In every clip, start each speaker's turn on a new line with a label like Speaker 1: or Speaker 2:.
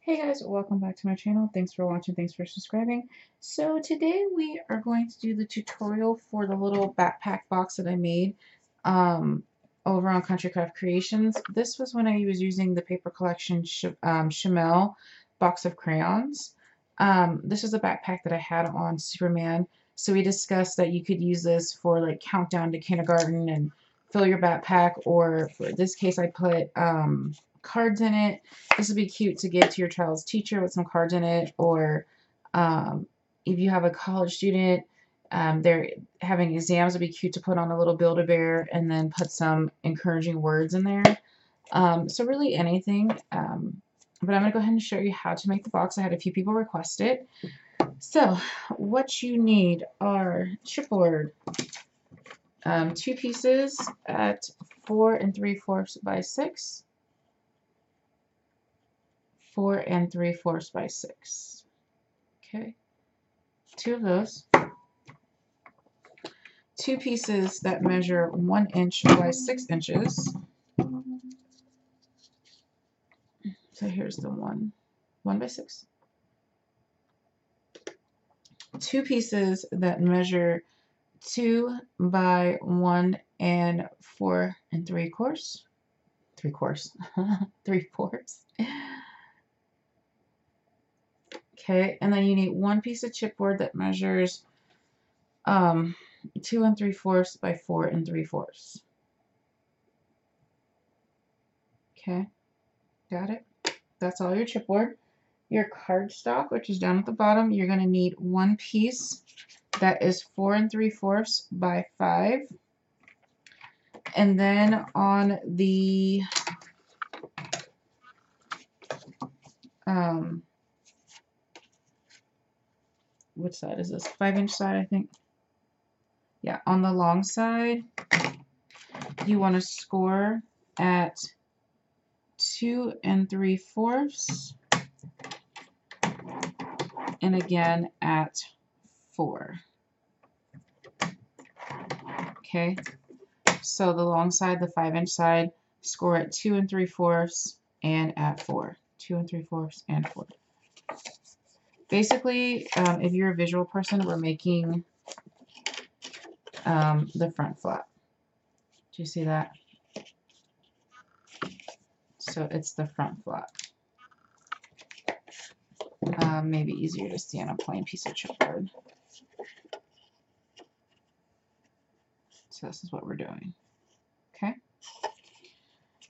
Speaker 1: Hey guys, welcome back to my channel. Thanks for watching, thanks for subscribing. So today we are going to do the tutorial for the little backpack box that I made over on Country Craft Creations. This was when I was using the paper collection Shimelle Box of Crayons. This was a backpack that I had on Superman. So we discussed that you could use this for like countdown to kindergarten and fill your backpack, or for this case I put cards in it. This would be cute to give to your child's teacher with some cards in it, or if you have a college student, they're having exams, it'd be cute to put on a little Build-A-Bear and then put some encouraging words in there. So really anything. But I'm going to go ahead and show you how to make the box. I had a few people request it. So what you need are chipboard, 2 pieces at 4 3/4 by 6. 4 3/4 by 6. Okay, 2 of those. 2 pieces that measure 1 inch by 6 inches. So here's the 1 by 6. 2 pieces that measure 2 by 1 and 4 3/4. 3/4. Okay, and then you need 1 piece of chipboard that measures 2 3/4 by 4 3/4. Okay, got it? That's all your chipboard. Your cardstock, which is down at the bottom, you're going to need 1 piece that is 4 3/4 by 5. And then on the which side is this? 5-inch side, I think. Yeah, on the long side, you want to score at 2 3/4 and again at 4. Okay, so the long side, the 5-inch side, score at 2 3/4 and at 4. 2 3/4 and 4. Basically, if you're a visual person, we're making the front flap. Do you see that? So it's the front flap. Maybe easier to see on a plain piece of chipboard. So this is what we're doing. Okay.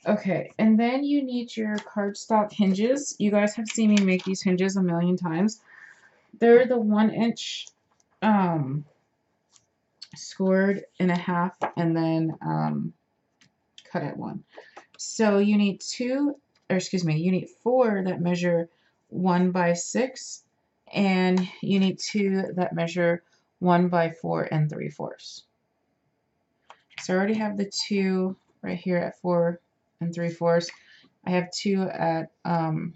Speaker 1: Okay, and then you need your cardstock hinges. You guys have seen me make these hinges a million times. They're the 1-inch scored in a half and then cut at 1. So you need 4 that measure 1 by 6, and you need 2 that measure 1 by 4 3/4. So I already have the 2 right here at 4 3/4. I have 2 at 1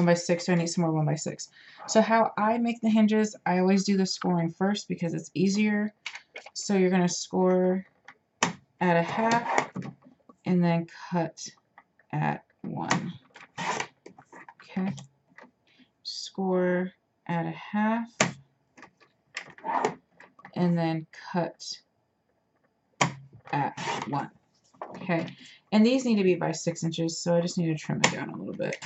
Speaker 1: by 6, so I need some more 1 by 6. So how I make the hinges, I always do the scoring first because it's easier. So you're going to score at a half and then cut at 1. Okay. Score at a half and then cut at 1. Okay. And these need to be by 6 inches, so I just need to trim it down a little bit.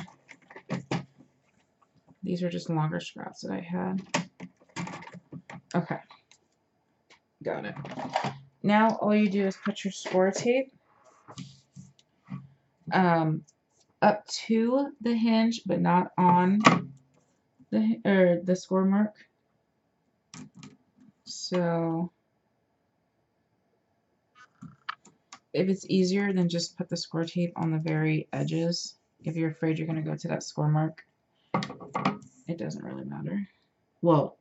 Speaker 1: These are just longer scraps that I had. Okay. Got it. Now all you do is put your score tape up to the hinge, but not on the score mark. So if it's easier, then just put the score tape on the very edges. If you're afraid you're going to go to that score mark, it doesn't really matter. Well,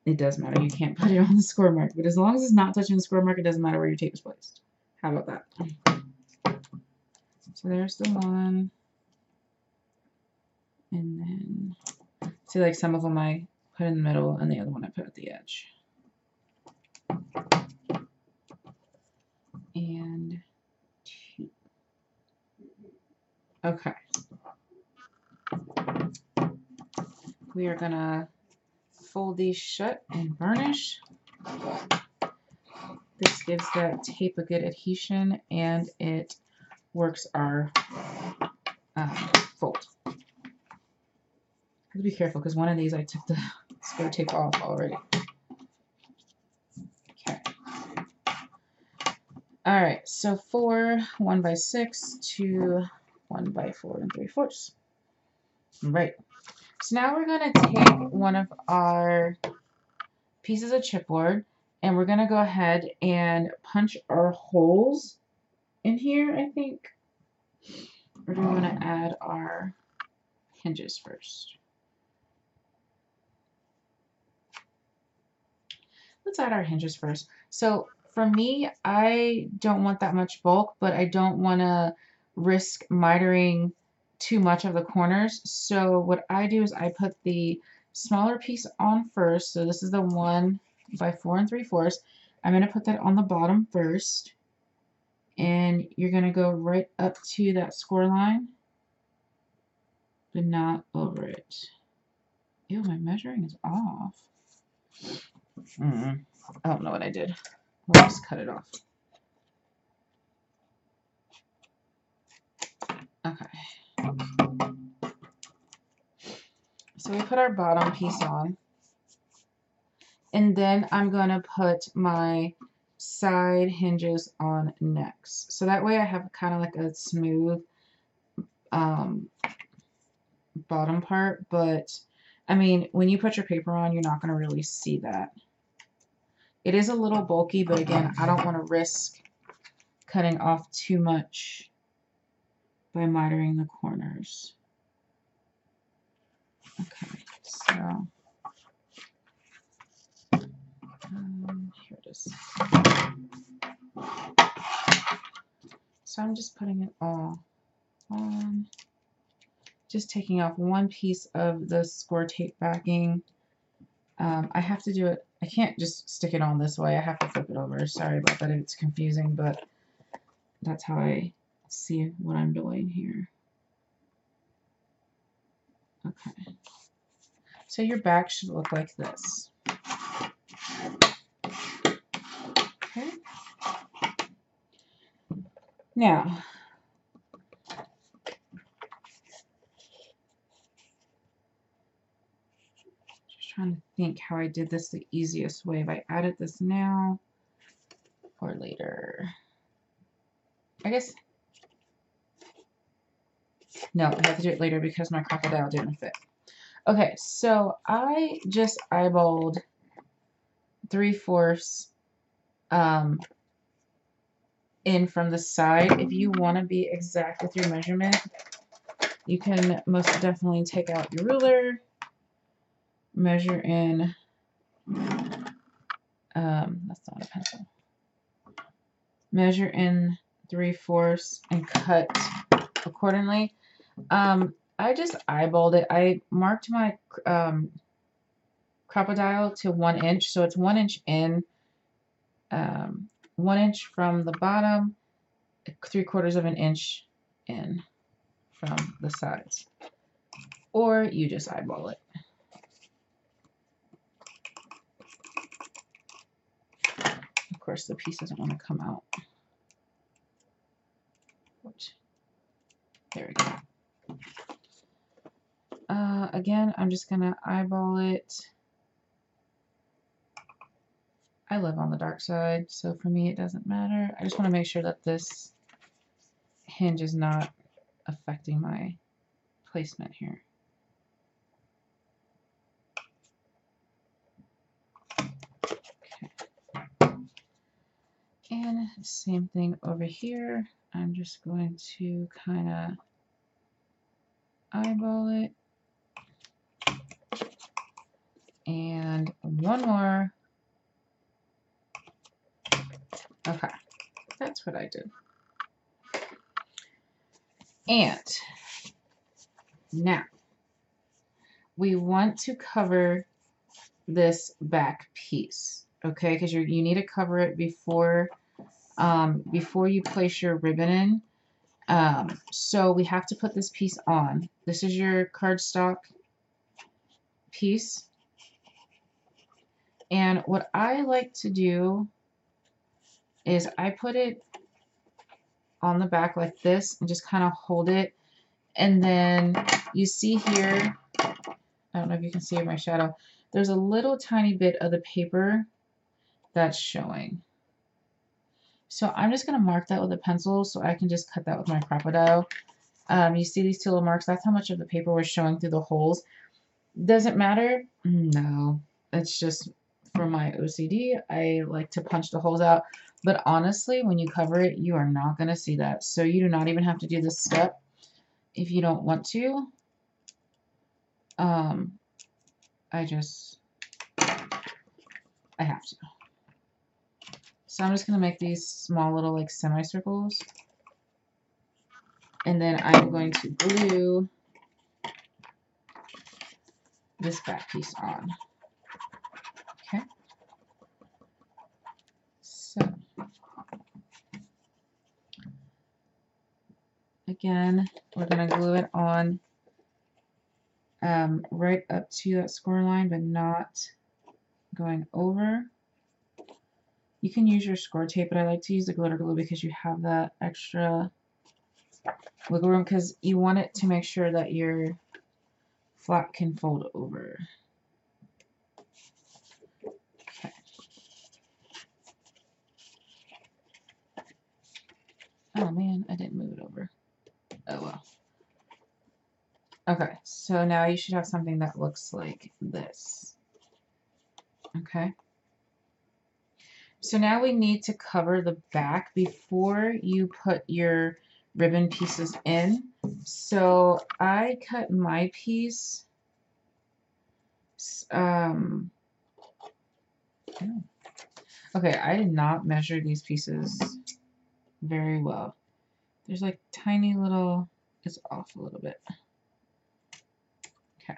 Speaker 1: it does matter. You can't put it on the score mark, but as long as it's not touching the score mark, it doesn't matter where your tape is placed. How about that? So there's the one. And then, see, like some of them I put in the middle and the other one I put at the edge. And 2. Okay. we are gonna fold these shut and burnish. This gives that tape a good adhesion and it works our fold. I have to be careful because one of these I took the square tape off already. Okay. All right, so 4 1/6 to 1 4 3/4. Right. So now we're going to take one of our pieces of chipboard and we're going to go ahead and punch our holes in here, I think. Or do we want to add our hinges first? Let's add our hinges first. So for me, I don't want that much bulk, but I don't want to risk mitering too much of the corners. So what I do is I put the smaller piece on first. So this is the 1 4 3/4. I'm going to put that on the bottom first. And you're going to go right up to that score line, but not over it. Ew, my measuring is off. I don't know what I did. We'll just cut it off. Okay. So we put our bottom piece on. And then I'm going to put my side hinges on next. So that way I have kind of like a smooth bottom part. But, I mean, when you put your paper on, you're not going to really see that. It is a little bulky, but again, I don't want to risk cutting off too much by mitering the corners. Okay, so here it is. So I'm just putting it all on, just taking off one piece of the score tape backing. I have to do it, I can't just stick it on this way, I have to flip it over. Sorry about that if it's confusing, but that's how I see what I'm doing here. Okay. So your back should look like this. Okay. Now, just trying to think how I did this the easiest way. If I added this now or later. I guess, no, I have to do it later because my crocodile didn't fit. Okay, so I just eyeballed 3/4 in from the side. If you want to be exact with your measurement, you can most definitely take out your ruler, measure in, that's not a pencil, measure in 3/4 and cut accordingly. I just eyeballed it. I marked my crocodile to 1 inch, so it's 1 inch in, 1 inch from the bottom, 3/4 of an inch in from the sides, or you just eyeball it. Of course, the piece doesn't want to come out. There we go. Again, I'm just gonna eyeball it. I live on the dark side, so for me it doesn't matter. I just want to make sure that this hinge is not affecting my placement here. Okay. And same thing over here. I'm just going to kind of eyeball it. And one more. Okay, that's what I did. And now we want to cover this back piece, okay? Because you need to cover it before you place your ribbon in. So we have to put this piece on. This is your cardstock piece. And what I like to do is I put it on the back like this and just kind of hold it. And then you see here, I don't know if you can see my shadow, there's a little tiny bit of the paper that's showing. So I'm just going to mark that with a pencil so I can just cut that with my crocodile. You see these two little marks? That's how much of the paper was showing through the holes. Does it matter? No. It's just for my OCD. I like to punch the holes out. But honestly, when you cover it, you are not going to see that. So you do not even have to do this step if you don't want to. I have to. So I'm just going to make these small little like semicircles. And then I'm going to glue this back piece on. Okay. So again, we're going to glue it on right up to that score line, but not going over. You can use your score tape, but I like to use the glitter glue because you have that extra wiggle room, because you want it to make sure that your flap can fold over. Okay. Oh man, I didn't move it over. Oh well. Okay, so now you should have something that looks like this. Okay. So now we need to cover the back before you put your ribbon pieces in. So I cut my piece. Okay, I did not measure these pieces very well. There's like tiny little, it's off a little bit. Okay.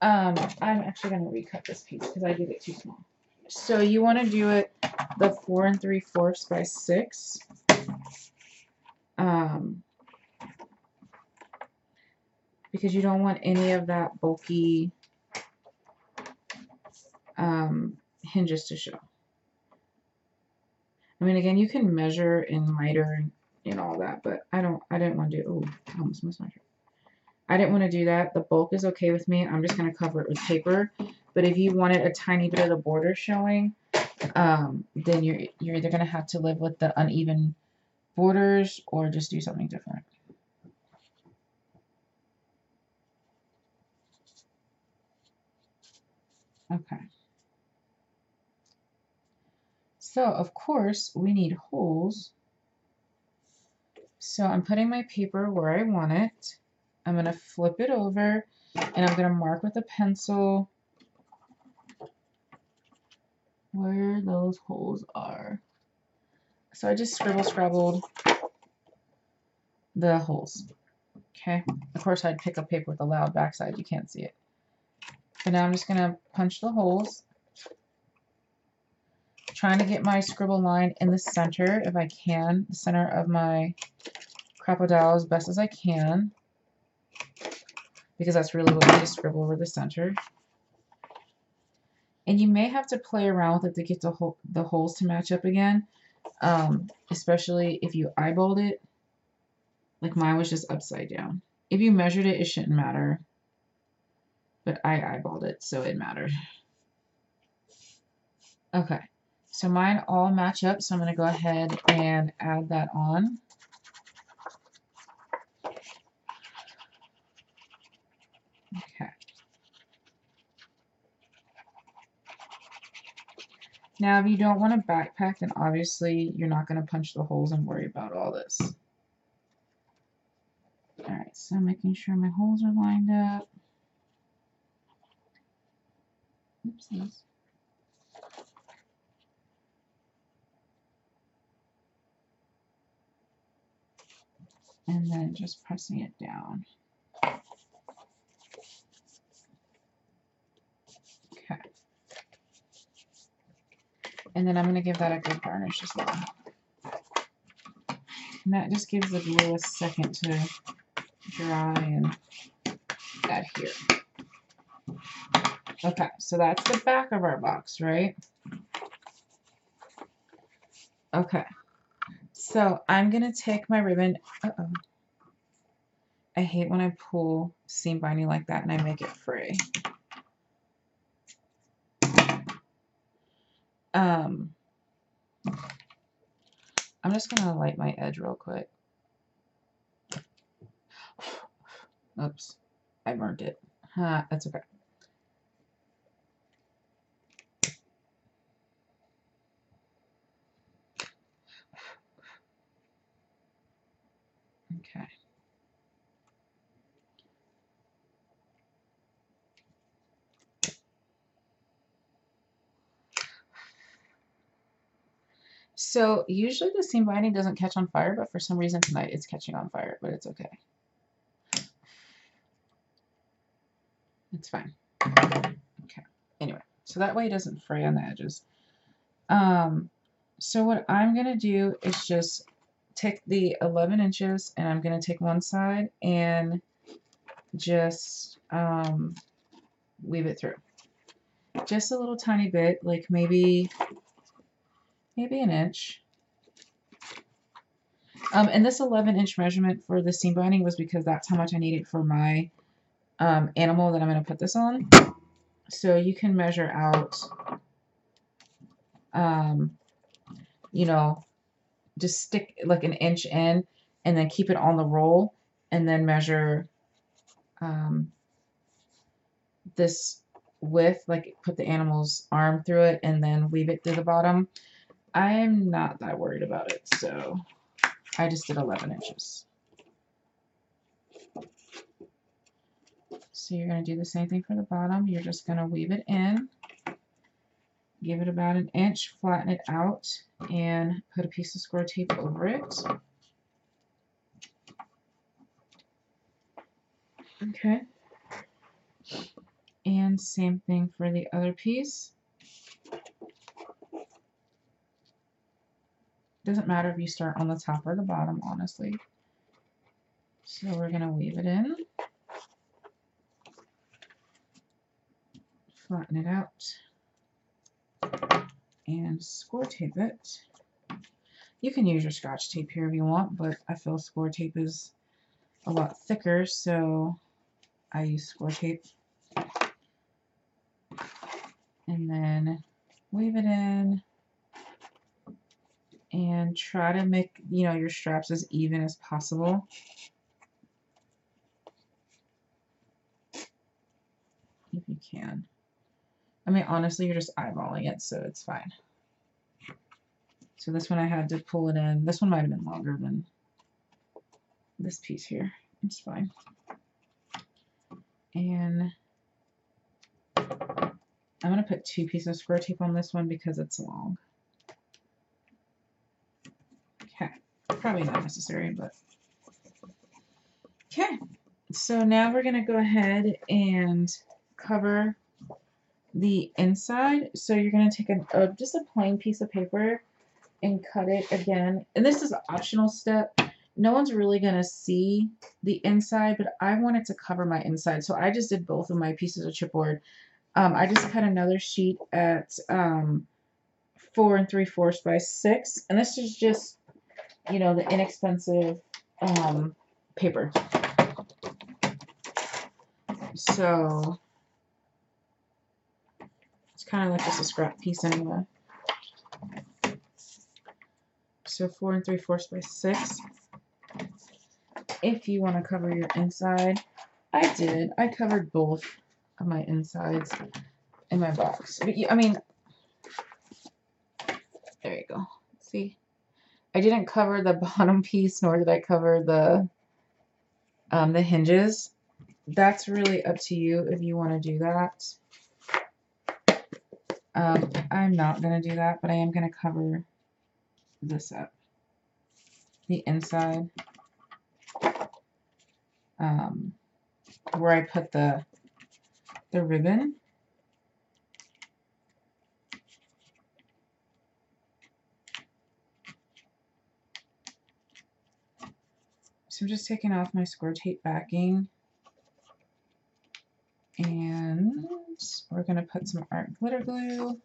Speaker 1: I'm actually going to recut this piece because I did it too small. So you want to do it the 4 3/4 by 6. Because you don't want any of that bulky hinges to show. I mean, again, you can measure in miter and all that, but I didn't want to do. Oh, I almost missed my shirt. I didn't want to do that. The bulk is okay with me. I'm just going to cover it with paper. But if you wanted a tiny bit of the border showing, then you're either going to have to live with the uneven borders or just do something different. Okay. So, of course, we need holes. So I'm putting my paper where I want it. I'm going to flip it over, and I'm going to mark with a pencil where those holes are. So I just scrabbled the holes. Okay. Of course, I'd pick up paper with a loud backside. You can't see it. But now I'm just going to punch the holes. Trying to get my scribble line in the center if I can. The center of my crocodile as best as I can. Because that's really what we need to scribble over the center. And you may have to play around with it to get the holes to match up again. Especially if you eyeballed it. Like mine was just upside down. If you measured it, it shouldn't matter. But I eyeballed it, so it mattered. Okay, so mine all match up, so I'm going to go ahead and add that on. Okay. Now, if you don't want a backpack, then obviously you're not going to punch the holes and worry about all this. Alright, so I'm making sure my holes are lined up. Oopsies. And then just pressing it down. Okay. And then I'm going to give that a good varnish as well. And that just gives the glue a second to dry and adhere. Okay, so that's the back of our box, right? Okay, so I'm going to take my ribbon. Uh-oh. I hate when I pull seam binding like that and I make it fray. I'm just going to light my edge real quick. Oops, I burnt it. That's okay. Okay. So usually the seam binding doesn't catch on fire, but for some reason tonight it's catching on fire, but it's okay. It's fine. Okay. Anyway, so that way it doesn't fray on the edges. So what I'm going to do is just take the 11 inches and I'm going to take one side and just weave it through. Just a little tiny bit, like maybe an inch. And this 11-inch measurement for the seam binding was because that's how much I needed for my animal that I'm going to put this on. So you can measure out, you know, just stick like an inch in and then keep it on the roll and then measure this width, like put the animal's arm through it and then weave it through the bottom. I'm not that worried about it, so I just did 11 inches. So you're going to do the same thing for the bottom. You're just going to weave it in, give it about an inch, flatten it out, and put a piece of score tape over it. Okay. And same thing for the other piece. Doesn't matter if you start on the top or the bottom, honestly. So we're going to weave it in, flatten it out, and score tape it. You can use your scotch tape here if you want, but I feel score tape is a lot thicker, so I use score tape. And then weave it in and try to make, you know, your straps as even as possible. If you can. I mean, honestly, you're just eyeballing it, so it's fine. So this one I had to pull it in. This one might have been longer than this piece here. It's fine. And I'm going to put 2 pieces of square tape on this one because it's long. Okay. Probably not necessary, but okay. So now we're going to go ahead and cover the inside. So you're going to take just a plain piece of paper and cut it again. And this is an optional step. No one's really going to see the inside, but I wanted to cover my inside. So I just did both of my pieces of chipboard. I just cut another sheet at 4 3/4 by 6. And this is just, you know, the inexpensive paper. So it's kind of like just a scrap piece anyway. So 4 3/4 by 6. If you want to cover your inside, I did. I covered both of my insides in my box. But I mean, there you go. See, I didn't cover the bottom piece, nor did I cover the hinges. That's really up to you if you want to do that. I'm not going to do that, but I am going to cover this up. The inside. Where I put the ribbon. So I'm just taking off my score tape backing. And we're going to put some art glitter glue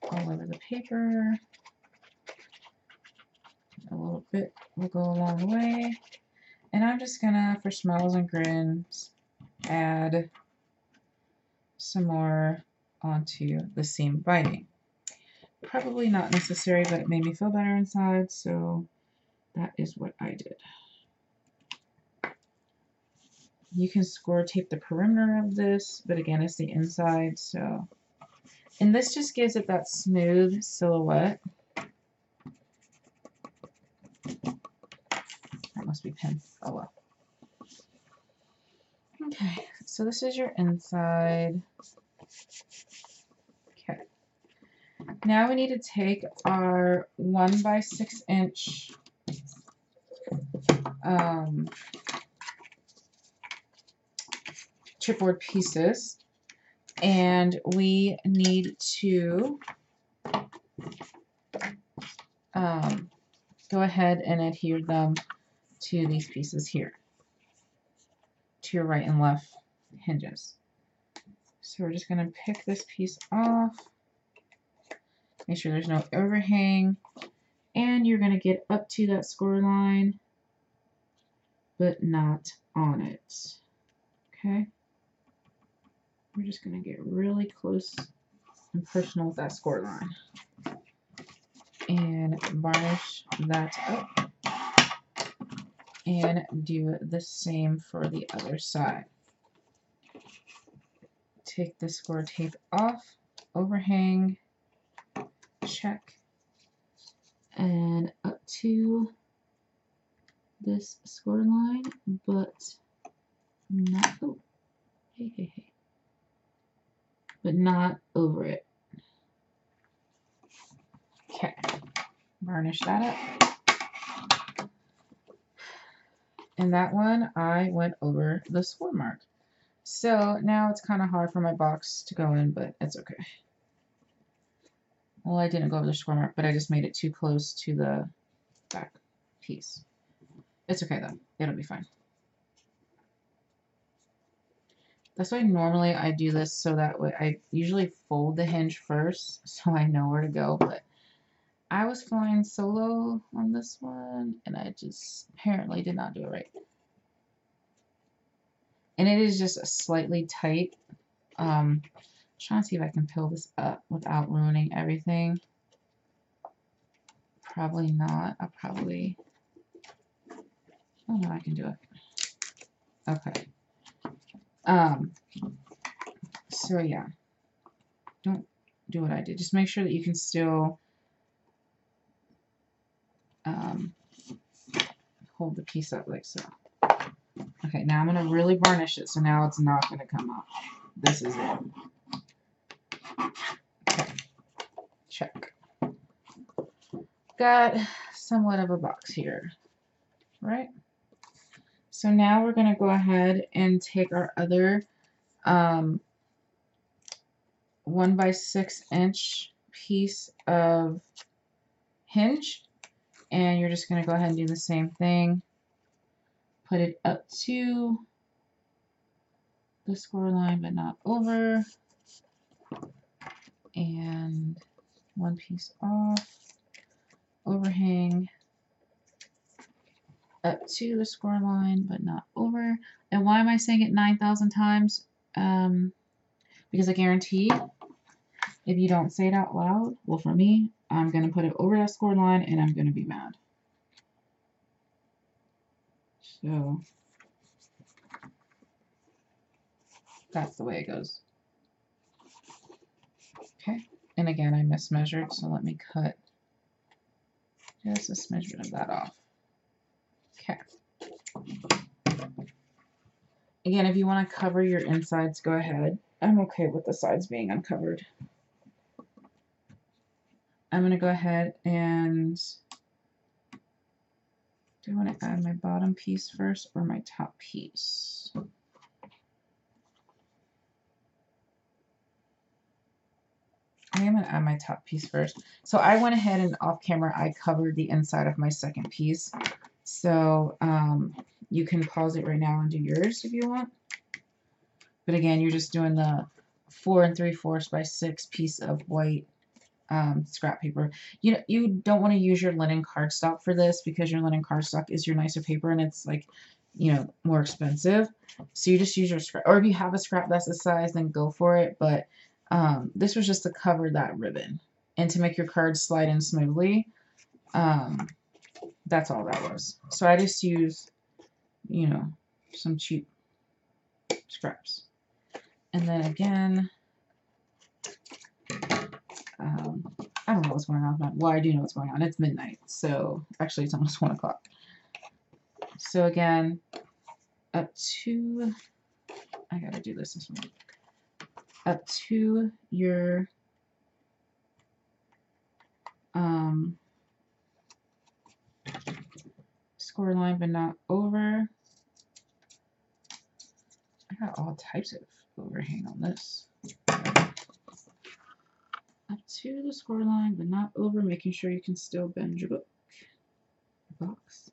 Speaker 1: all over the paper. A little bit will go a long way. And I'm just going to, for smiles and grins, add some more onto the seam binding. Probably not necessary, but it made me feel better inside, so that is what I did. You can score tape the perimeter of this, but again, it's the inside, so. And this just gives it that smooth silhouette. That must be pen. Oh well. Okay, so this is your inside. Okay. Now we need to take our 1 by 6 inch chipboard pieces, and we need to go ahead and adhere them to these pieces here, to your right and left hinges. So we're just going to pick this piece off, make sure there's no overhang, and you're going to get up to that score line, but not on it. Okay? We're just going to get really close and personal with that score line. And varnish that up. And do the same for the other side. Take the score tape off, overhang, check, and up to this score line, but not, oh, hey, but not over it. Okay, varnish that up. And that one, I went over the score mark. So now it's kind of hard for my box to go in, but it's okay. Well, I didn't go over the score mark, but I just made it too close to the back piece. It's okay though, it'll be fine. That's why normally I do this, so that way I usually fold the hinge first so I know where to go, but I was flying solo on this one and I just apparently did not do it right. And it is just slightly tight. Trying to see if I can peel this up without ruining everything. Probably not. I'll probably, oh no, I can do it. Okay. So yeah, don't do what I did. Just make sure that you can still hold the piece up like so. Okay, now I'm going to really varnish it, so now it's not going to come up. This is it. Okay, check. Got somewhat of a box here, right? So now we're going to go ahead and take our other 1 by 6 inch piece of hinge, and you're just going to go ahead and do the same thing. Put it up to the score line, but not over. And one piece off, overhang, up to the score line, but not over. And why am I saying it 9,000 times? Because I guarantee if you don't say it out loud, well, for me, I'm going to put it over that score line and I'm going to be mad. So that's the way it goes. Okay, and again, I mismeasured, so let me cut just a smidgen of that off. Okay. Again, if you want to cover your insides, go ahead. I'm okay with the sides being uncovered. I'm going to go ahead and do I want to add my bottom piece first or my top piece? I am going to add my top piece first. So I went ahead and off camera, I covered the inside of my second piece. So you can pause it right now and do yours if you want. But again, you're just doing the 4 3/4 by 6 piece of white scrap paper. You don't want to use your linen cardstock for this because your linen cardstock is your nicer paper and it's like, more expensive. So you just use your scrap, or if you have a scrap that's the size, then go for it. But this was just to cover that ribbon and to make your cards slide in smoothly. That's all that was. So I just used, some cheap scraps. And then again, I don't know what's going on. Well, I do know what's going on. It's midnight. So actually it's almost 1 o'clock. So again, up to, I gotta do this one. Up to your score line, but not over. I got all types of overhang on this. Up to the score line, but not over, making sure you can still bend your book, your box,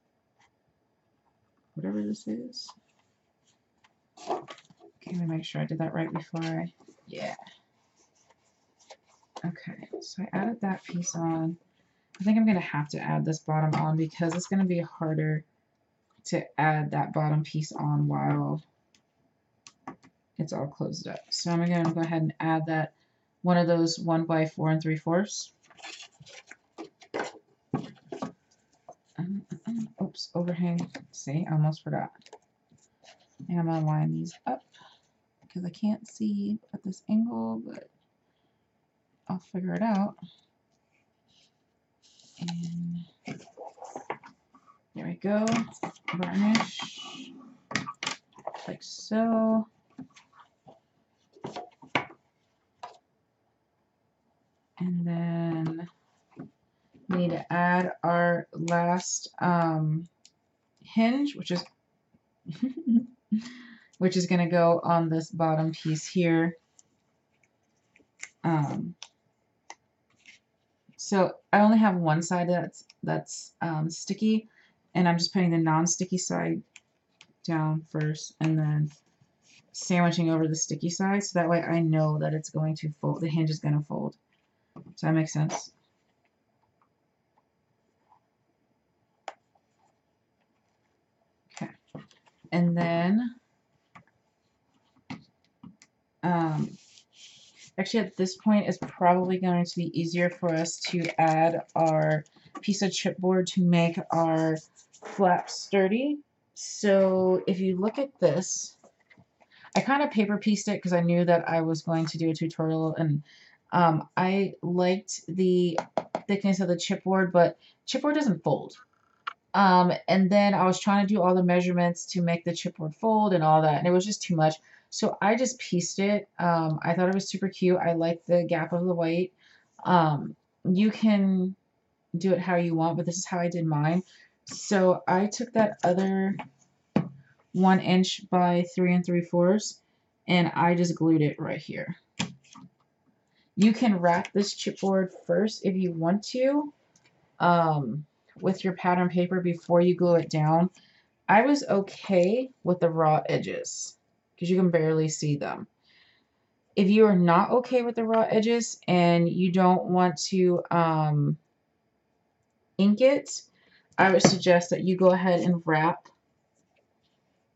Speaker 1: whatever this is. Okay, let me make sure I did that right before yeah. Okay, so I added that piece on. I think I'm going to have to add this bottom on because it's going to be harder to add that bottom piece on while it's all closed up. So I'm going to go ahead and add that one of those 1 by 4 3/4. Oops, overhang. See, I almost forgot. And I'm going to line these up because I can't see at this angle, but I'll figure it out. And there we go. Varnish like so. And then we need to add our last hinge, which is which is going to go on this bottom piece here. So I only have one side that's sticky, and I'm just putting the non-sticky side down first and then sandwiching over the sticky side, so that way I know that it's going to fold. The hinge is going to fold. Does that make sense? Okay. And then actually at this point it's probably going to be easier for us to add our piece of chipboard to make our flap sturdy. So if you look at this, I kind of paper pieced it because I knew that I was going to do a tutorial, and I liked the thickness of the chipboard, but chipboard doesn't fold. And then I was trying to do all the measurements to make the chipboard fold and all that, and it was just too much. So I just pieced it. I thought it was super cute. I like the gap of the white. You can do it how you want, but this is how I did mine. So I took that other 1 inch by 3 3/4 and I just glued it right here. You can wrap this chipboard first if you want to with your pattern paper before you glue it down. I was okay with the raw edges because you can barely see them. If you are not okay with the raw edges and you don't want to ink it, I would suggest that you go ahead and wrap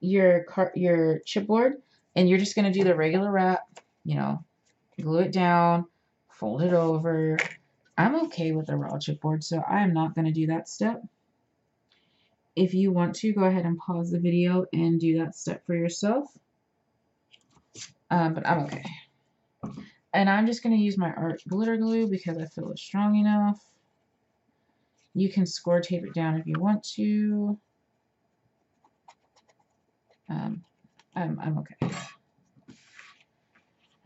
Speaker 1: your chipboard, and you're just going to do the regular wrap, glue it down, fold it over. I'm okay with the raw chipboard, so I am not going to do that step. If you want to, go ahead and pause the video and do that step for yourself. But I'm okay. And I'm just going to use my art glitter glue because I feel it's strong enough. You can score tape it down if you want to. I'm okay.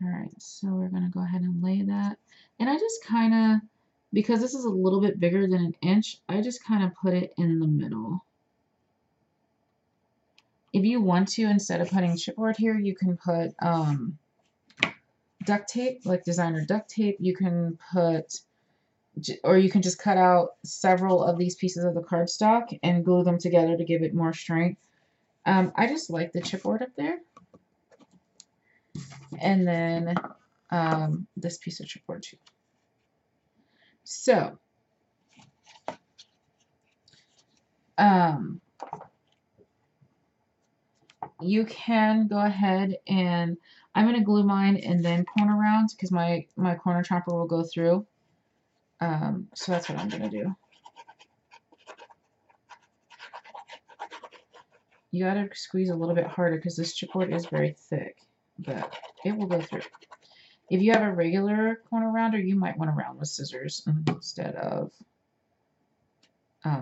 Speaker 1: Alright, so we're going to go ahead and lay that. And I just kind of, because this is a little bit bigger than 1 inch, I just kind of put it in the middle. If you want to, instead of putting chipboard here, you can put duct tape, like designer duct tape. You can put, or you can just cut out several of these pieces of the cardstock and glue them together to give it more strength. I just like the chipboard up there. and then this piece of chipboard too. So you can go ahead and I'm going to glue mine and then corner round because my corner chopper will go through. So that's what I'm going to do. You got to squeeze a little bit harder because this chipboard is very thick, but it will go through. If you have a regular corner rounder, you might want to round with scissors instead of,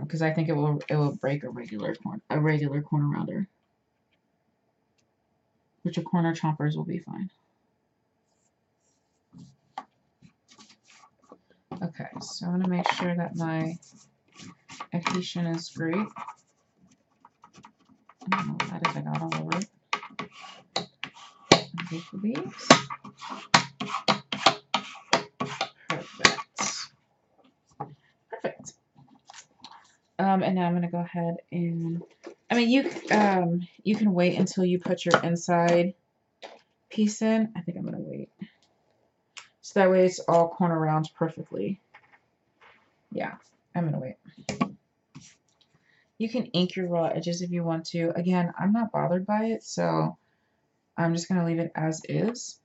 Speaker 1: because I think it will break a regular corner rounder, which your corner choppers will be fine. Okay, so I'm going to make sure that my adhesion is great. I don't know what that is, I got all over it. Both of these. Perfect. Perfect. And now I'm going to go ahead and, I mean, you can wait until you put your inside piece in. I think I'm going to wait. So that way it's all corner round perfectly. Yeah, I'm going to wait. You can ink your raw edges if you want to. Again, I'm not bothered by it, so I'm just going to leave it as is.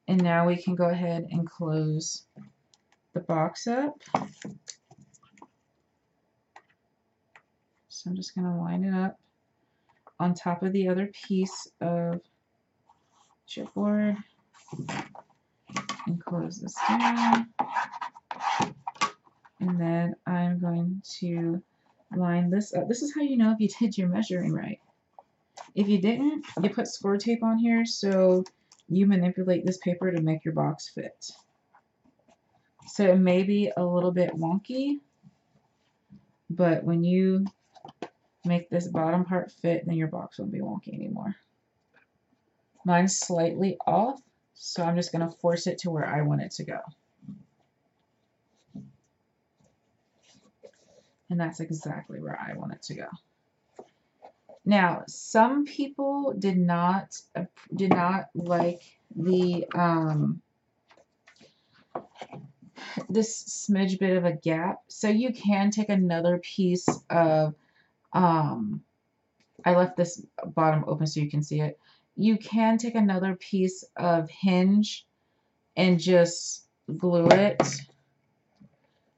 Speaker 1: And now we can go ahead and close the box up. So I'm just going to line it up on top of the other piece of chipboard and close this down. And then I'm going to line this up. This is how you know if you did your measuring right. If you didn't, you put score tape on here so you manipulate this paper to make your box fit. So it may be a little bit wonky, but when you make this bottom part fit, then your box won't be wonky anymore. Mine's slightly off, so I'm just going to force it to where I want it to go. And that's exactly where I want it to go. Now, some people did not like the this smidge bit of a gap, so you can take another piece of I left this bottom open so you can see it. You can take another piece of hinge and just glue it.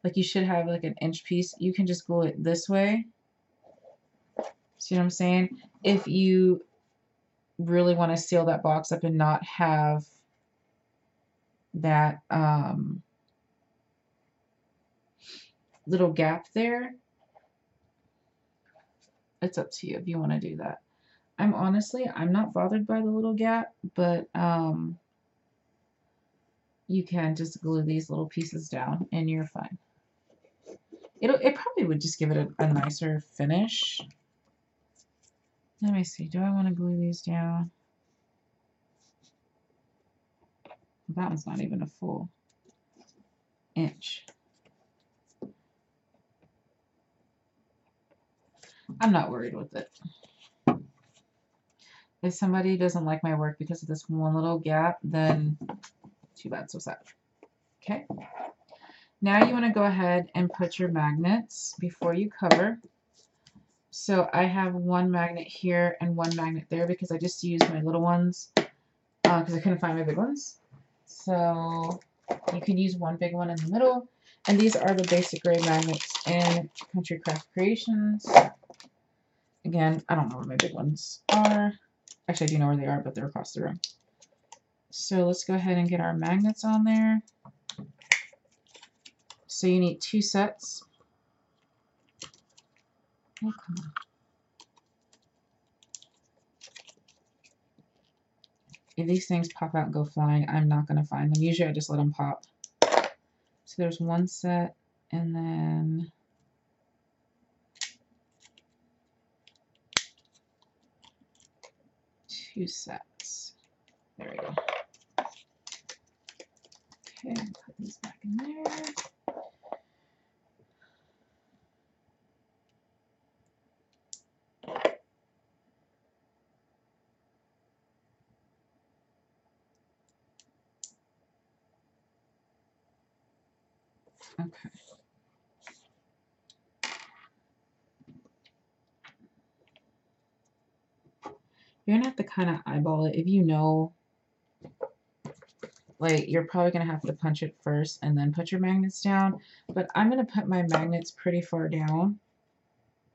Speaker 1: Like you should have like an inch piece. You can just glue it this way. See what I'm saying? If you really want to seal that box up and not have that little gap there, it's up to you if you want to do that. I'm not bothered by the little gap, but you can just glue these little pieces down and you're fine. It probably would just give it a nicer finish. Let me see. Do I want to glue these down? That one's not even a full inch. I'm not worried with it. If somebody doesn't like my work because of this one little gap, then too bad, so sad. Okay. Now you want to go ahead and put your magnets before you cover. So I have one magnet here and one magnet there because I just used my little ones because I couldn't find my big ones. So you can use one big one in the middle. And these are the basic gray magnets in Country Craft Creations. Again, I don't know where my big ones are. Actually, I do know where they are, but they're across the room. So let's go ahead and get our magnets on there. So you need 2 sets. Oh, come on. If these things pop out and go flying, I'm not going to find them. Usually I just let them pop. So there's 1 set, and then two sets. There we go. Okay, put these back in there. Okay. You're gonna have to kind of eyeball it if you know, like, you're probably gonna have to punch it first and then put your magnets down, but I'm gonna put my magnets pretty far down,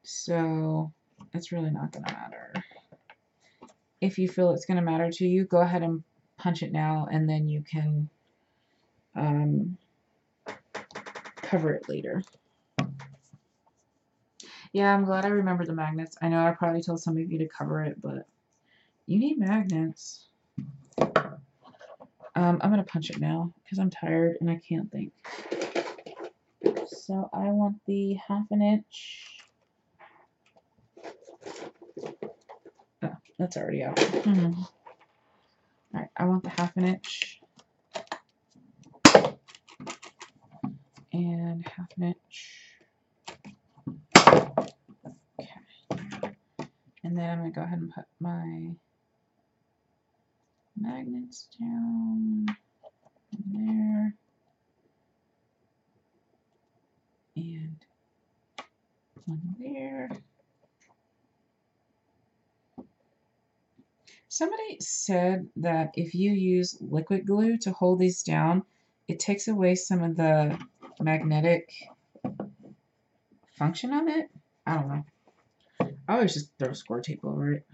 Speaker 1: so it's really not gonna matter. If you feel it's gonna matter to you, go ahead and punch it now, and then you can cover it later. Yeah, I'm glad I remember the magnets. I know I probably told some of you to cover it, but you need magnets. I'm going to punch it now because I'm tired and I can't think. So I want the 1/2 inch. Oh, that's already out. Alright, I want the 1/2 inch. And 1/2 inch. Okay. And then I'm going to go ahead and put my magnets down there. And one there. Somebody said that if you use liquid glue to hold these down, it takes away some of the magnetic function of it. I don't know. I always just throw score tape over it.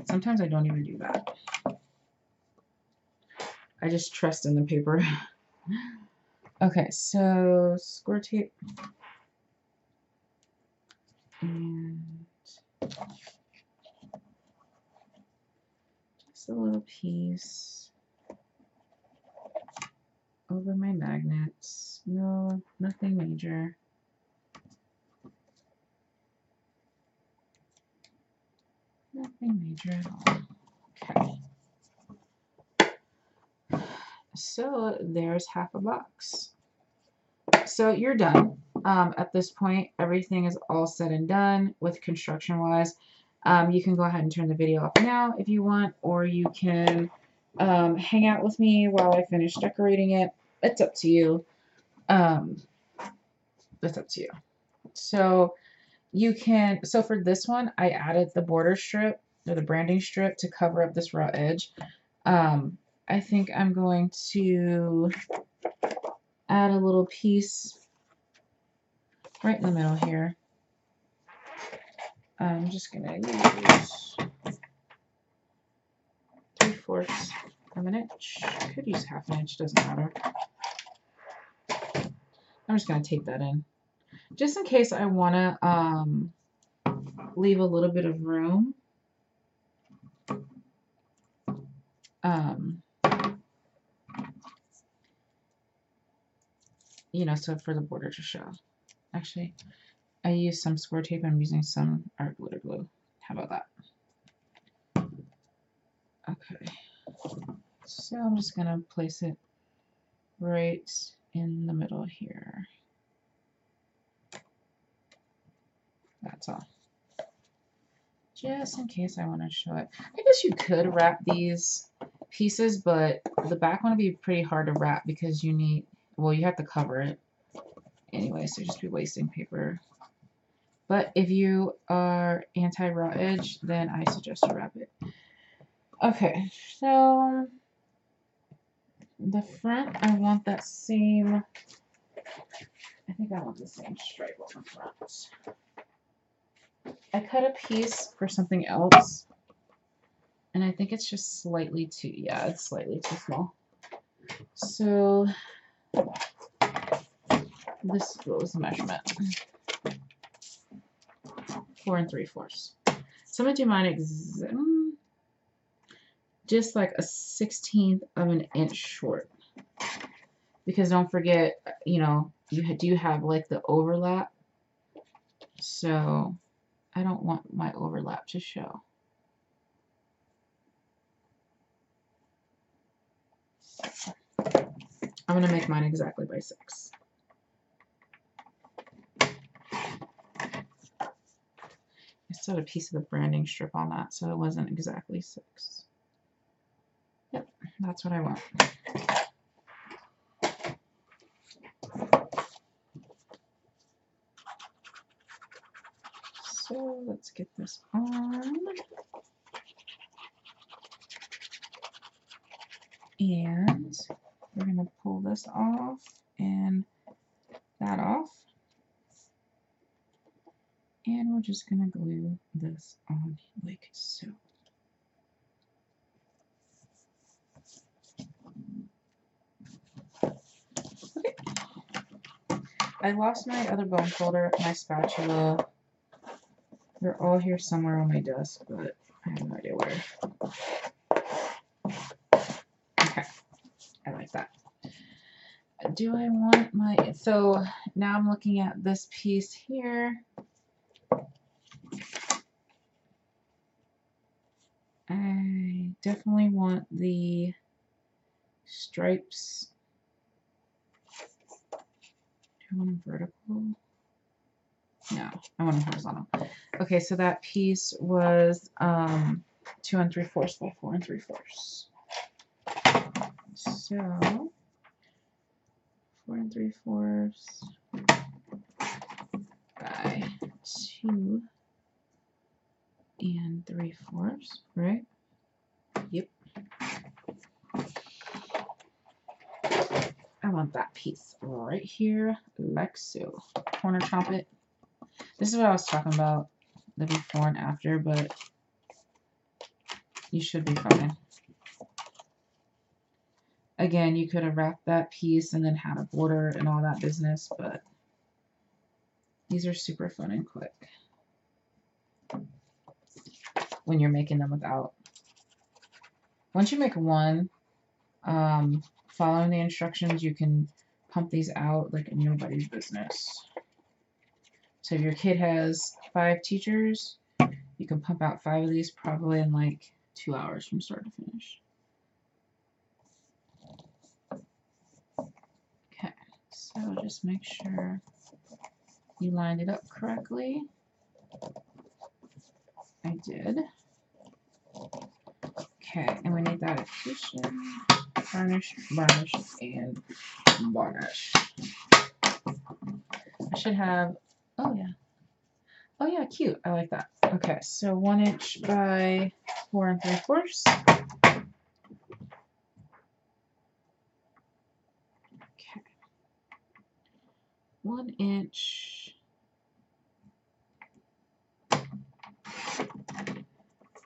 Speaker 1: Sometimes I don't even do that. I just trust in the paper. Okay, so score tape. And just a little piece over my magnets. No, nothing major. Nothing major at all. Okay. So there's 1/2 box. So you're done. At this point, everything is all said and done with construction-wise. You can go ahead and turn the video off now if you want, or you can hang out with me while I finish decorating it. It's up to you. It's up to you. So you can, so for this one, I added the border strip or the branding strip to cover up this raw edge. I think I'm going to add a little piece right in the middle here. I'm just going to use 3/4 of an inch. Could use 1/2 inch, doesn't matter. I'm just going to tape that in. Just in case I want to leave a little bit of room. You know, so for the border to show. Actually, I used some score tape. I'm using some art glitter glue. How about that? Okay. So I'm just going to place it right in the middle here. That's all. Just in case I want to show it. I guess you could wrap these pieces, but the back one would be pretty hard to wrap because you need, well, you have to cover it anyway, so just be wasting paper. But if you are anti-raw edge, then I suggest you wrap it. Okay, so the front, I want that same, I think I want the same stripe on the front. I cut a piece for something else, and I think it's just slightly too, yeah, it's slightly too small. So this, what was the measurement? 4 3/4. So I'm going to do mine just like a 1/16 of an inch short. Because don't forget, you know, you do have like the overlap. So I don't want my overlap to show. I'm going to make mine exactly by 6. I still had a piece of the branding strip on that, so it wasn't exactly 6. Yep, that's what I want. So let's get this on. And we're going to pull this off and that off. And we're just going to glue this on like so. Okay. I lost my other bone folder, my spatula. They're all here somewhere on my desk, but I have no idea where. Okay, I like that. Do I want my, so now I'm looking at this piece here. I definitely want the stripes. Do I want them vertical? No, I want them horizontal. Okay, so that piece was 2 3/4 by 4 3/4. So 4 3/4 by 2 3/4, right? Yep. I want that piece right here, like so. Corner chop it. This is what I was talking about, the before and after, but you should be fine. Again, you could have wrapped that piece and then had a border and all that business, but these are super fun and quick when you're making them without. Once you make one, following the instructions, you can pump these out like nobody's business. So if your kid has 5 teachers, you can pump out 5 of these probably in like 2 hours from start to finish. Okay, so just make sure you lined it up correctly. I did. Okay, and we need that adhesion, varnish, varnish, and varnish. I should have, oh yeah, cute. I like that. Okay, so 1 inch by 4 3/4. Okay, 1 inch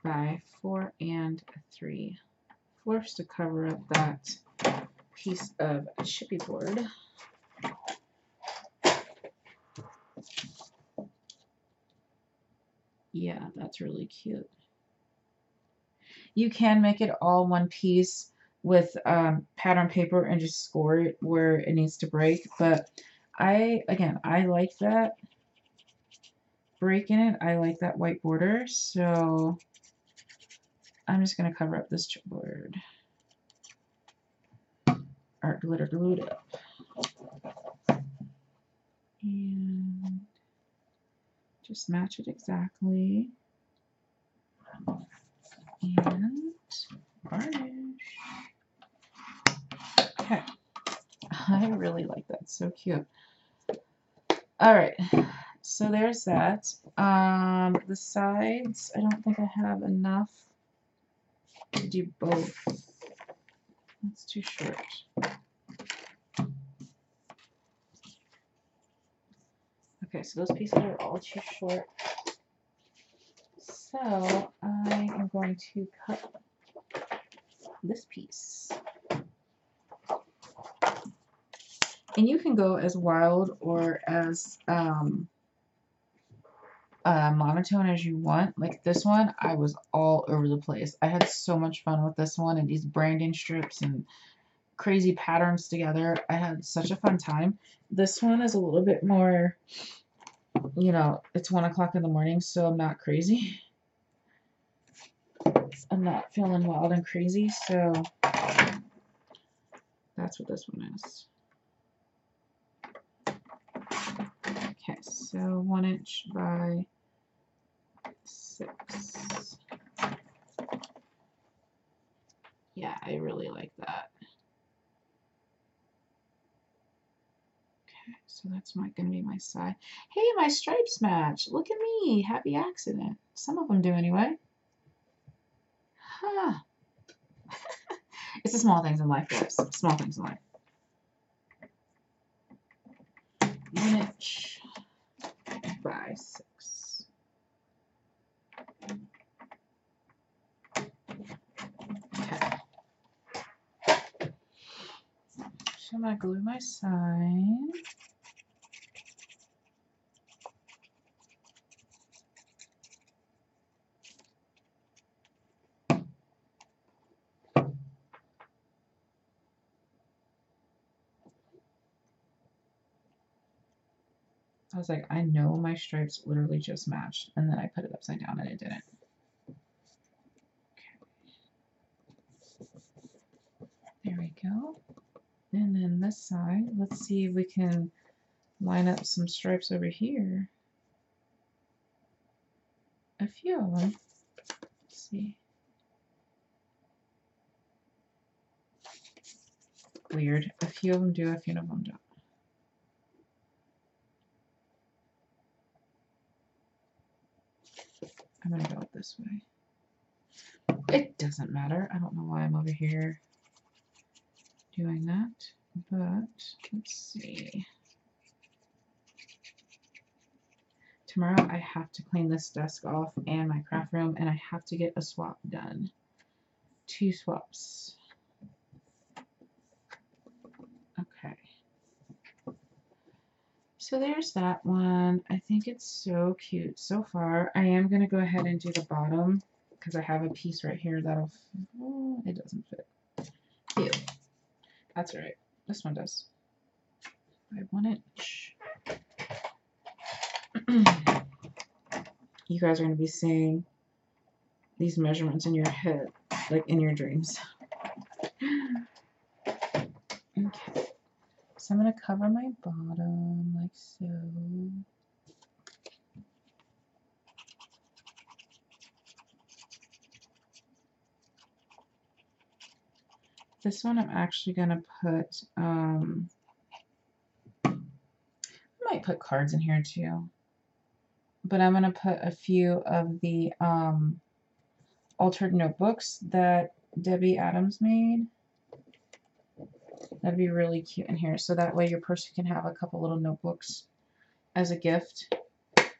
Speaker 1: by 4 3/4 to cover up that piece of Chipboard. Yeah, that's really cute. You can make it all one piece with pattern paper and just score it where it needs to break, but I like that break in it. I like that white border, so I'm just going to cover up this chipboard. Art glitter glued up. And just match it exactly. And varnish. Okay. I really like that. It's so cute. Alright. So there's that. The sides, I don't think I have enough to do both. That's too short. Okay, so those pieces are all too short. So I am going to cut this piece. And you can go as wild or as monotone as you want. Like this one, I was all over the place. I had so much fun with this one and these branding strips and crazy patterns together. I had such a fun time. This one is a little bit more, you know, it's 1 o'clock in the morning, so I'm not crazy. I'm not feeling wild and crazy, so that's what this one is. Okay, so 1 inch by 6. Yeah, I really like that. So that's going to be my side. Hey, my stripes match. Look at me. Happy accident. Some of them do anyway. Huh. It's the small things in life, guys. Small things in life. 1 inch by 6. Okay. So I'm going to glue my side. I was like, I know my stripes literally just matched, and then I put it upside down and it didn't. Okay. There we go. And then this side, let's see if we can line up some stripes over here. A few of them. Let's see. Weird. A few of them do, a few of them don't. I'm going to go this way. It doesn't matter. I don't know why I'm over here doing that, but let's see. Tomorrow I have to clean this desk off and my craft room, and I have to get a swap done. 2 swaps. Okay. So there's that one. I think it's so cute so far. I am going to go ahead and do the bottom because I have a piece right here that'll, oh, it doesn't fit. Cute. That's all right. This one does. By 1 inch. You guys are going to be seeing these measurements in your head, like in your dreams. Okay. So I'm going to cover my bottom like so. This one I'm actually going to put, I might put cards in here too. But I'm going to put a few of the altered notebooks that Debbie Adams made. That'd be really cute in here. So that way your person can have a couple little notebooks as a gift,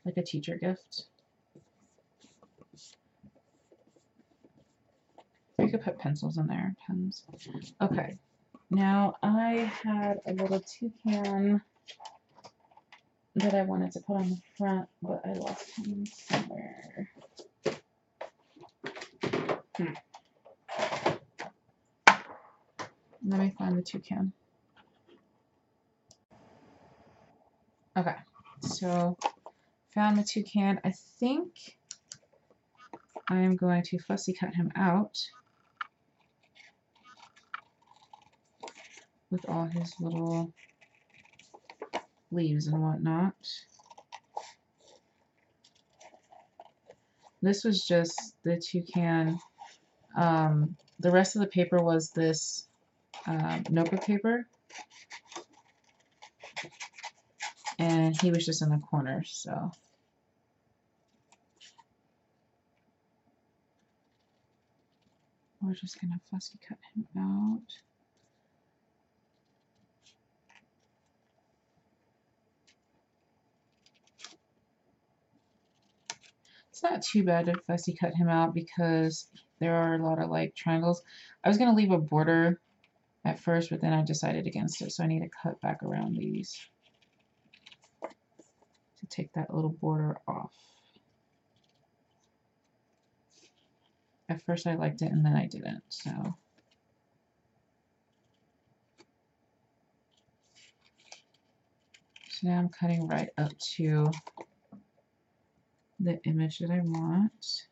Speaker 1: like a teacher gift. You could put pencils in there, pens. Okay. Now I had a little toucan that I wanted to put on the front, but I lost him somewhere. Let me find the toucan. Okay, so found the toucan. I think I am going to fussy cut him out with all his little leaves and whatnot. This was just the toucan. The rest of the paper was this notebook paper, and he was just in the corner, so we're just gonna fussy cut him out. It's not too bad to fussy cut him out because there are a lot of like triangles. I was gonna leave a border at first, but then I decided against it, so I need to cut back around these to take that little border off. At first I liked it and then I didn't, so. So now I'm cutting right up to the image that I want.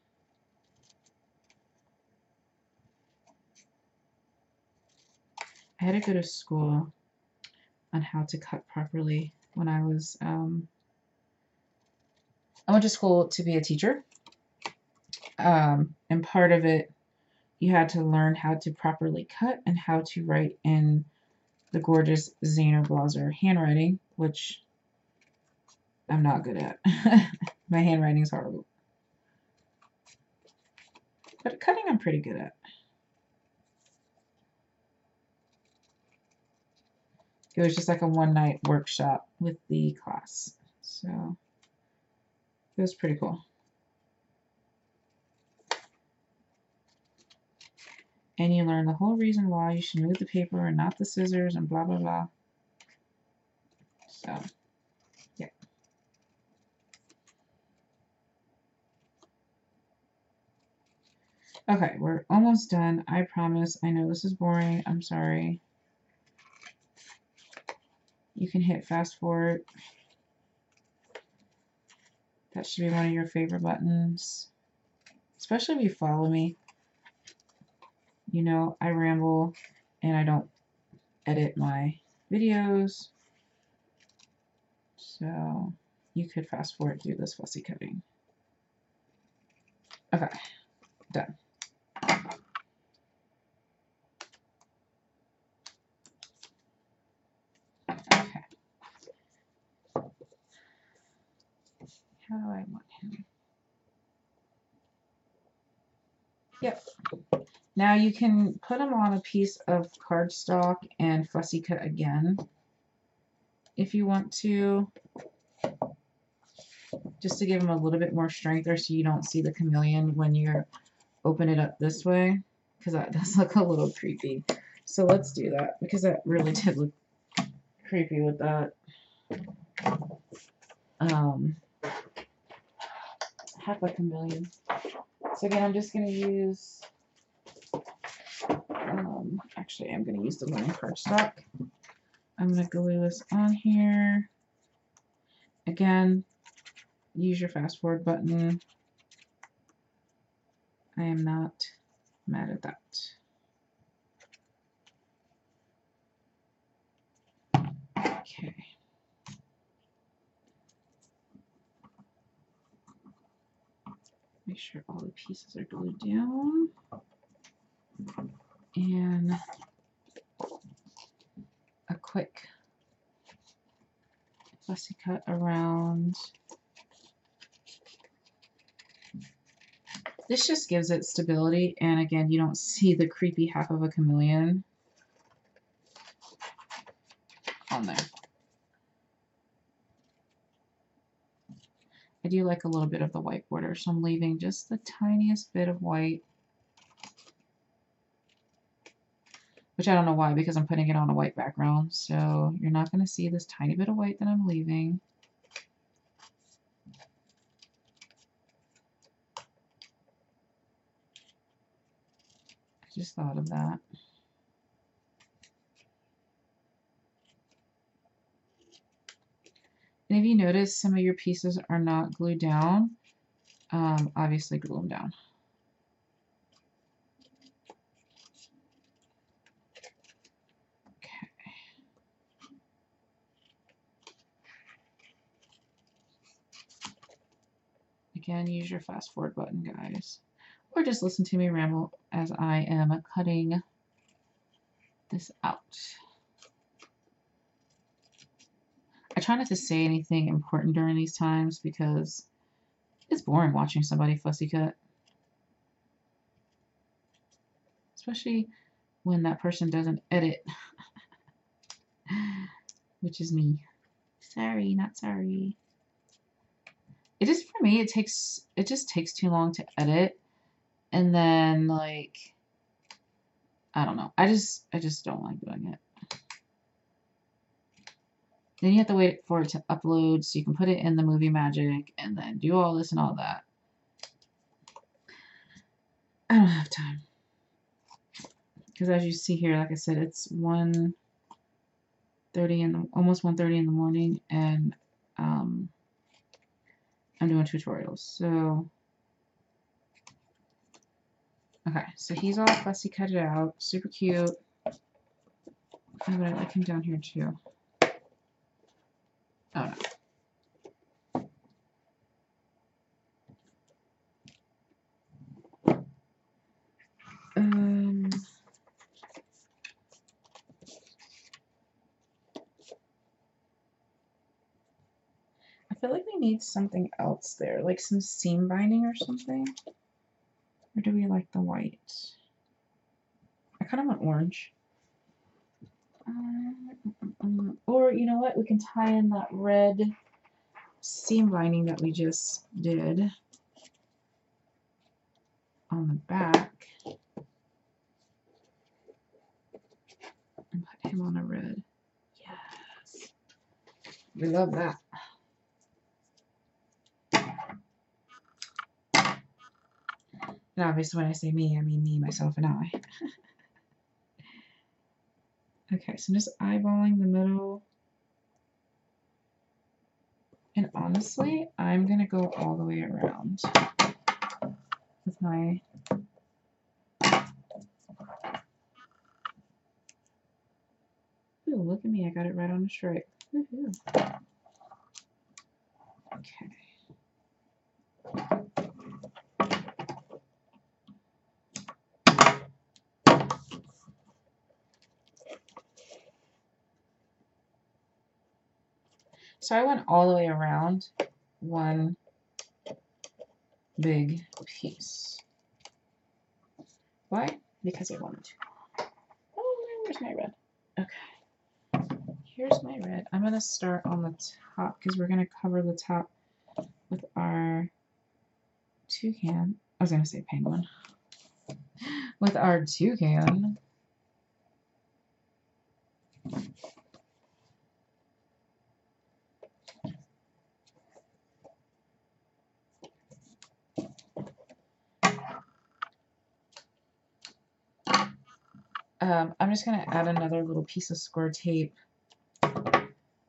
Speaker 1: I had to go to school on how to cut properly when I was, I went to school to be a teacher. And part of it, you had to learn how to properly cut and how to write in the gorgeous Zahner Blaser handwriting. which I'm not good at. My handwriting's horrible. But cutting I'm pretty good at. It was just like a one-night workshop with the class. So it was pretty cool. And you learn the whole reason why you should move the paper and not the scissors and blah, blah, blah. So, yeah. Okay, we're almost done. I promise. I know this is boring. I'm sorry. You can hit fast forward. That should be one of your favorite buttons. Especially if you follow me. You know, I ramble and I don't edit my videos. So you could fast forward through this fussy cutting. Okay, done. Okay. How do I want him? Yep. Now you can put them on a piece of cardstock and fussy cut again if you want to, just to give them a little bit more strength, or so you don't see the chameleon when you open it up this way, because that does look a little creepy. So let's do that, because that really did look creepy with that. Half a chameleon. So again, I'm just going to use, actually I'm going to use the linen cardstock. I'm going to glue this on here. Again, use your fast forward button. I am not mad at that. Okay. Make sure all the pieces are glued down. And a quick fussy cut around. This just gives it stability, and again, you don't see the creepy half of a chameleon on there. I do like a little bit of the white border, so I'm leaving just the tiniest bit of white, which I don't know why, because I'm putting it on a white background, so you're not going to see this tiny bit of white that I'm leaving. I just thought of that. And if you notice some of your pieces are not glued down, obviously glue them down. Okay. Again, use your fast forward button, guys. Or just listen to me ramble as I am cutting this out. I try not to say anything important during these times because it's boring watching somebody fussy cut. Especially when that person doesn't edit. Which is me. Sorry, not sorry. It just, for me, it just takes too long to edit. And then, like, I don't know. I just don't like doing it. Then you have to wait for it to upload so you can put it in the Movie Magic and then do all this and all that. I don't have time. Because as you see here, like I said, it's 1:30 almost 1:30 in the morning, and I'm doing tutorials. So okay, so he's all fussy cut it out, super cute. Oh, but I like him down here too. Oh no. need something else there, like some seam binding or something. Or do we like the white? I kind of want orange. Or you know what? We can tie in that red seam binding that we just did on the back and put him on a red. Yes. We love that. And obviously when I say me, I mean me, myself, and I. Okay, so I'm just eyeballing the middle. And honestly, I'm going to go all the way around with my... Ooh, look at me, I got it right on the stripe. Woohoo. Okay. So I went all the way around one big piece. Why? Because I wanted to. Oh, where's my red? Okay. Here's my red. I'm going to start on the top because we're going to cover the top with our toucan. I was going to say penguin. With our toucan. I'm just going to add another little piece of square tape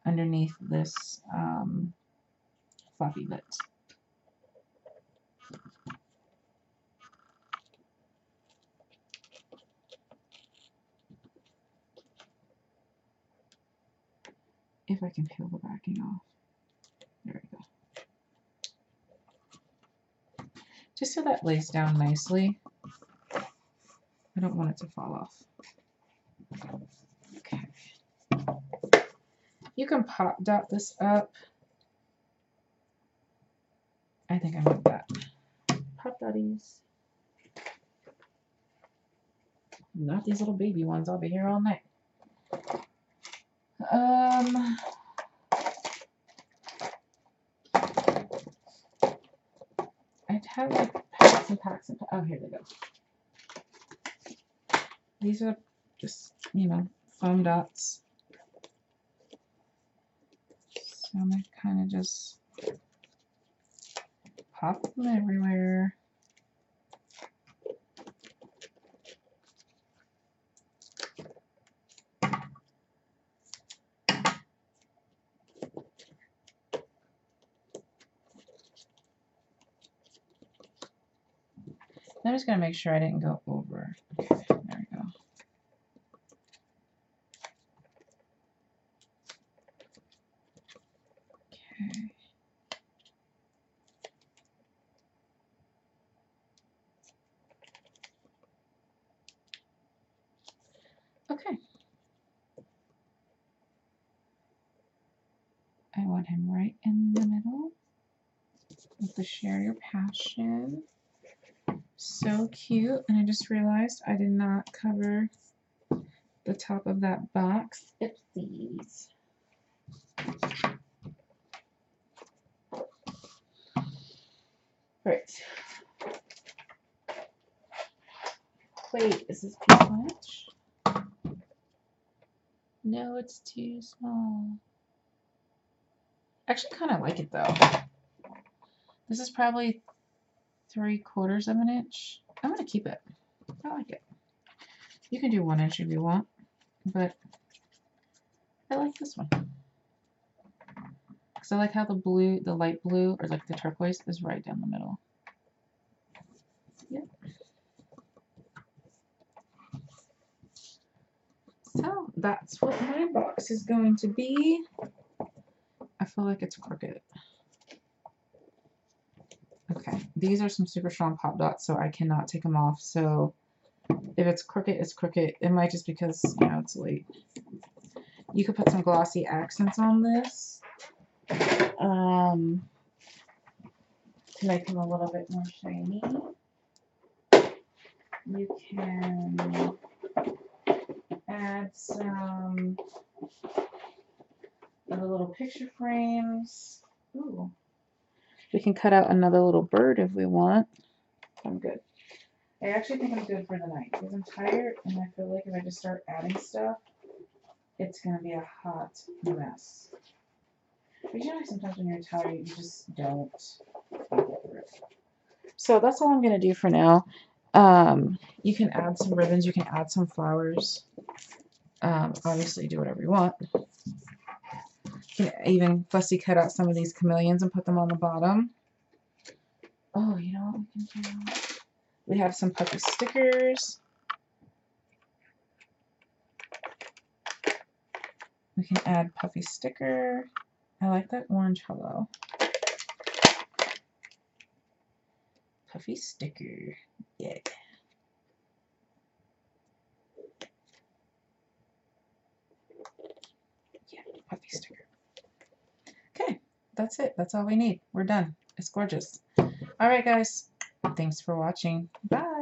Speaker 1: underneath this floppy bit. If I can peel the backing off. There we go. Just so that lays down nicely. I don't want it to fall off. Okay. You can pop dot this up. I think I want that. Pop dotties. Not these little baby ones. I'll be here all night. I'd have like packs and packs and packs. Oh, here they go. These are just, you know, foam dots. So I'm going to kind of just pop them everywhere. I'm just going to make sure I didn't go over. Okay, there we go. Okay. Okay. I want him right in the middle with the Share Your Passion. So cute. And I just realized I did not cover the top of that box. Oopsies. Right. Wait, is this too much? No, it's too small. I actually kind of like it though. This is probably 3/4 of an inch. I'm going to keep it. I like it. You can do 1 inch if you want, but I like this one. Because I like how the blue, the light blue, or like the turquoise is right down the middle. Yep. So that's what my box is going to be. I feel like it's crooked. Okay, these are some super strong pop dots, so I cannot take them off. So if it's crooked, it's crooked. It might just because, you know, it's late. You could put some glossy accents on this. to make them a little bit more shiny. You can add some of the little picture frames. Ooh. We can cut out another little bird if we want. I'm good. I actually think I'm good for the night because I'm tired and I feel like if I just start adding stuff, it's going to be a hot mess. But you know, sometimes when you're tired, you just don't think it through. So that's all I'm going to do for now. You can add some ribbons. You can add some flowers. Obviously, do whatever you want. You can even fussy cut out some of these chameleons and put them on the bottom. Oh, you know what we can do? We have some puppy stickers. We can add puppy sticker. I like that orange hello. Puffy sticker. Yeah. Yeah, puppy sticker. Okay, that's it. That's all we need. We're done. It's gorgeous. All right, guys. Thanks for watching. Bye.